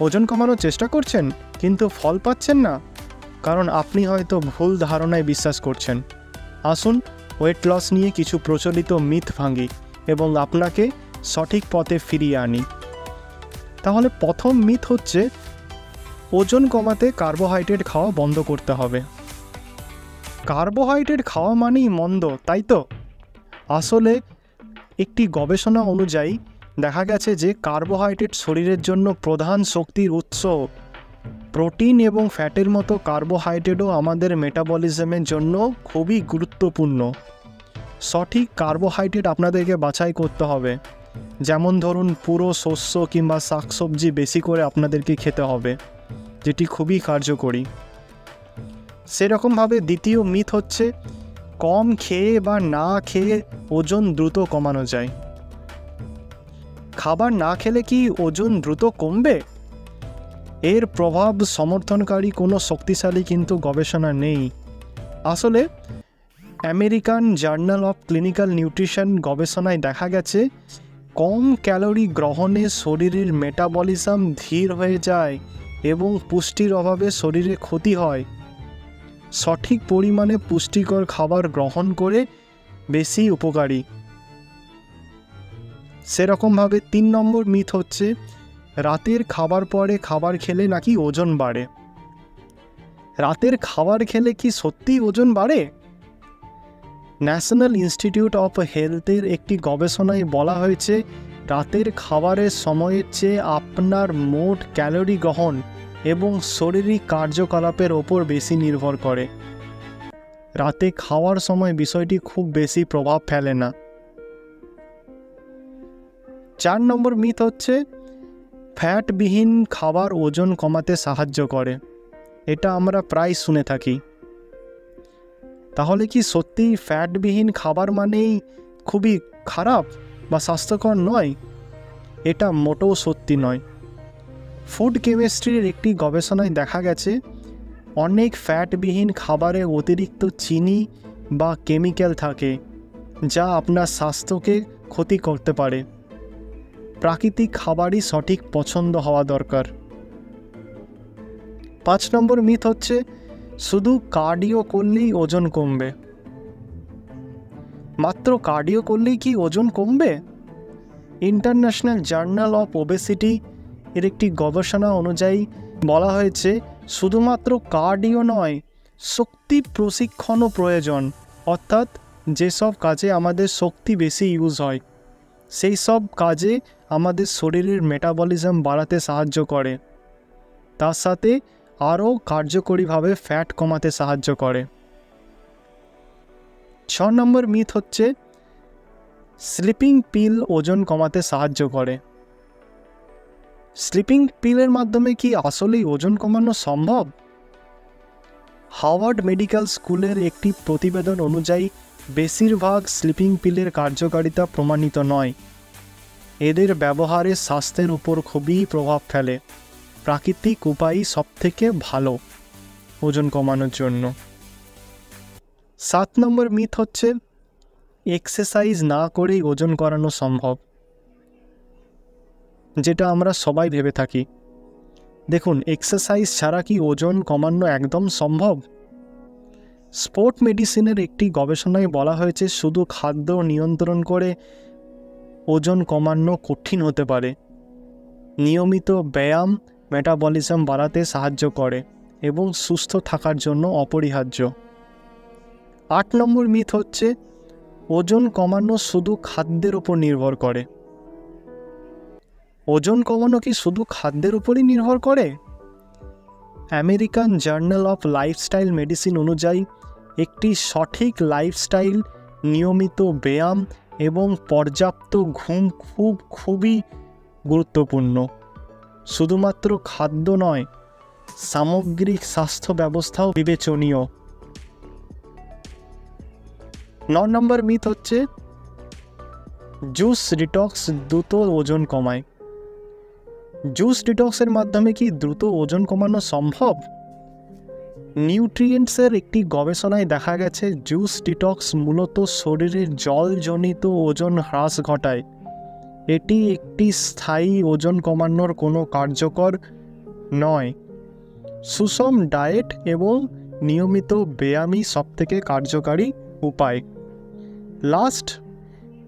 ওজন কমানোর চেষ্টা করছেন কিন্তু ফল পাচ্ছেন না, কারণ আপনি হয়তো ভুল ধারণায় বিশ্বাস করছেন। আসুন ওয়েট লস নিয়ে কিছু প্রচলিত মিথ ভাঙি এবং আপনাকে সঠিক পথে ফিরিয়ে আনি। তাহলে প্রথম মিথ হচ্ছে ওজন কমাতে কার্বোহাইড্রেট খাওয়া বন্ধ করতে হবে। কার্বোহাইড্রেট খাওয়া মানেই মন্দ, তাই তো? আসলে একটি গবেষণা অনুযায়ী দেখা গেছে যে কার্বোহাইড্রেট শরীরের জন্য প্রধান শক্তির উৎস। প্রোটিন এবং ফ্যাটের মতো কার্বোহাইড্রেটও আমাদের মেটাবলিজমের জন্য খুবই গুরুত্বপূর্ণ। সঠিক কার্বোহাইড্রেট আপনাদেরকে বাছাই করতে হবে। যেমন ধরুন, পুরো শস্য কিংবা শাকসবজি বেশি করে আপনাদেরকে খেতে হবে, যেটি খুবই কার্যকরী। সেরকমভাবে দ্বিতীয় মিথ হচ্ছে কম খেয়ে বা না খেয়ে ওজন দ্রুত কমানো যায়। খাবার না খেলে কি ওজন দ্রুত কমবে? এর প্রভাব সমর্থনকারী কোনো শক্তিশালী কিন্তু গবেষণা নেই। আসলে American journal of clinical nutrition গবেষণায় দেখা গেছে কম ক্যালোরি গ্রহণে শরীরের মেটাবলিজম ধীর হয়ে যায় এবং পুষ্টির অভাবে শরীরে ক্ষতি হয়। সঠিক পরিমাণে পুষ্টিকর খাবার গ্রহণ করে বেশি উপকারী। সেরকমভাবে 3 নম্বর মিথ হচ্ছে রাতের খাবার পরে খাবার খেলে নাকি ওজন বাড়ে। রাতের খাবার খেলে কি সত্যিই ওজন বাড়ে? ন্যাশনাল ইনস্টিটিউট অফ হেলথের একটি গবেষণায় বলা হয়েছে রাতের খাবারের সময়ের চেয়ে আপনার মোট ক্যালোরি গ্রহণ এবং শারীরিক কার্যকলাপের ওপর বেশি নির্ভর করে। রাতে খাওয়ার সময় বিষয়টি খুব বেশি প্রভাব ফেলে না। 4 নম্বর মিথ হচ্ছে ফ্যাটবিহীন খাবার ওজন কমাতে সাহায্য করে। এটা আমরা প্রায় শুনে থাকি। তাহলে কি সত্যিই ফ্যাটবিহীন খাবার মানেই খুবই খারাপ বা স্বাস্থ্যকর নয়? এটা মোটেও সত্যি নয়। ফুড কেমিস্ট্রির একটি গবেষণায় দেখা গেছে অনেক ফ্যাটবিহীন খাবারে অতিরিক্ত চিনি বা কেমিক্যাল থাকে যা আপনার স্বাস্থ্যকে ক্ষতি করতে পারে। প্রাকৃতিক খাবারই সঠিক পছন্দ হওয়া দরকার। 5 নম্বর মিথ হচ্ছে শুধু কার্ডিও করলেই ওজন কমবে। মাত্র কার্ডিও করলেই কি ওজন কমবে? ইন্টারন্যাশনাল জার্নাল অফ ওবেসিটি এর একটি গবেষণা অনুযায়ী বলা হয়েছে শুধুমাত্র কার্ডিও নয়, শক্তি প্রশিক্ষণও প্রয়োজন। অর্থাৎ যেসব কাজে আমাদের শক্তি বেশি ইউজ হয় সেই সব কাজে আমাদের শরীরের মেটাবলিজম বাড়াতে সাহায্য করে, তার সাথে আরও কার্যকরীভাবে ফ্যাট কমাতে সাহায্য করে। 6 নম্বর মিথ হচ্ছে স্লিপিং পিল ওজন কমাতে সাহায্য করে। স্লিপিং পিলের মাধ্যমে কি আসলেই ওজন কমানো সম্ভব? হার্ভার্ড মেডিকেল স্কুলের একটি প্রতিবেদন অনুযায়ী বেশিরভাগ স্লিপিং পিলের কার্যকারিতা প্রমাণিত নয়। এদের ব্যবহারে স্বাস্থ্যের উপর খুবই প্রভাব ফেলে। প্রাকৃতিক উপায়ই সবথেকে ভালো ওজন কমানোর জন্য। 7 নম্বর মিথ হচ্ছে এক্সারসাইজ না করেই ওজন কমানো সম্ভব, যেটা আমরা সবাই ভেবে থাকি। দেখুন, এক্সারসাইজ ছাড়া কি ওজন কমানো একদম সম্ভব? স্পোর্ট মেডিসিনের একটি গবেষণায় বলা হয়েছে শুধু খাদ্য নিয়ন্ত্রণ করে ওজন কমানো কঠিন হতে পারে। নিয়মিত ব্যায়াম মেটাবলিজম বাড়াতে সাহায্য করে এবং সুস্থ থাকার জন্য অপরিহার্য। 8 নম্বর মিথ হচ্ছে ওজন কমানো শুধু খাদ্যের উপর নির্ভর করে। ওজন কমানো কি শুধু খাদ্যের উপরই নির্ভর করে? American journal of lifestyle medicine অনুযায়ী একটি সঠিক লাইফস্টাইল, নিয়মিত ব্যায়াম এবং পর্যাপ্ত ঘুম খুবই গুরুত্বপূর্ণ। শুধুমাত্র খাদ্য নয়, সামগ্রিক স্বাস্থ্য ব্যবস্থাও বিবেচনীয়। 9 নম্বর মিথ হচ্ছে জুস ডিটক্স দ্রুত ওজন কমায়। জুস ডিটক্সের মাধ্যমে কি দ্রুত ওজন কমানো সম্ভব? নিউট্রিয়েন্টসের একটি গবেষণায় দেখা গেছে জুস ডিটক্স মূলত শরীরের জলজনিত ওজন হ্রাস ঘটায়। এটি একটি স্থায়ী ওজন কমানোর কোনো কার্যকর নয়, সুষম ডায়েট এবং নিয়মিত ব্যায়ামই সবথেকে কার্যকারী উপায়। লাস্ট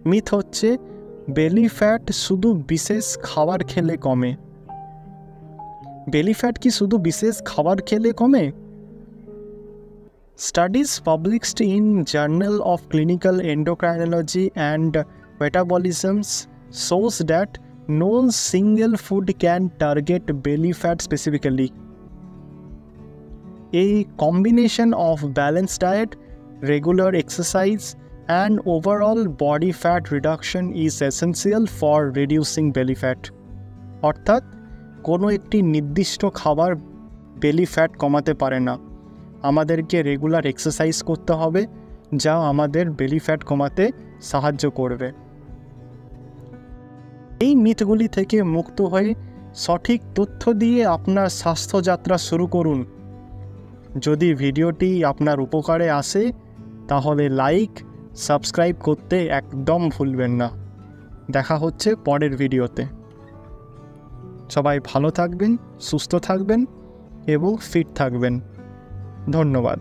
মিথ হচ্ছে বেলি ফ্যাট শুধু বিশেষ খাবার খেলে কমে। বেলি ফ্যাট কি শুধু বিশেষ খাবার খেলে কমে? Studies published in Journal of Clinical Endocrinology and Metabolism shows that no single food can target belly fat specifically. A combination of balanced diet, regular exercise, and overall body fat reduction is essential for reducing belly fat. অর্থাৎ কোনো একটি নির্দিষ্ট খাবার belly fat কমাতে পারে না। আমাদেরকে regular exercise করতে হবে, যা আমাদের বেলি ফ্যাট কমাতে সাহায্য করবে। এই মিথগুলি থেকে মুক্ত হয়ে সঠিক তথ্য দিয়ে আপনার স্বাস্থ্যযাত্রা শুরু করুন। যদি ভিডিওটি আপনার উপকারে আসে তাহলে লাইক, সাবস্ক্রাইব করতে একদম ভুলবেন না। দেখা হচ্ছে পরের ভিডিওতে। সবাই ভালো থাকবেন, সুস্থ থাকবেন এবং ফিট থাকবেন। ধন্যবাদ।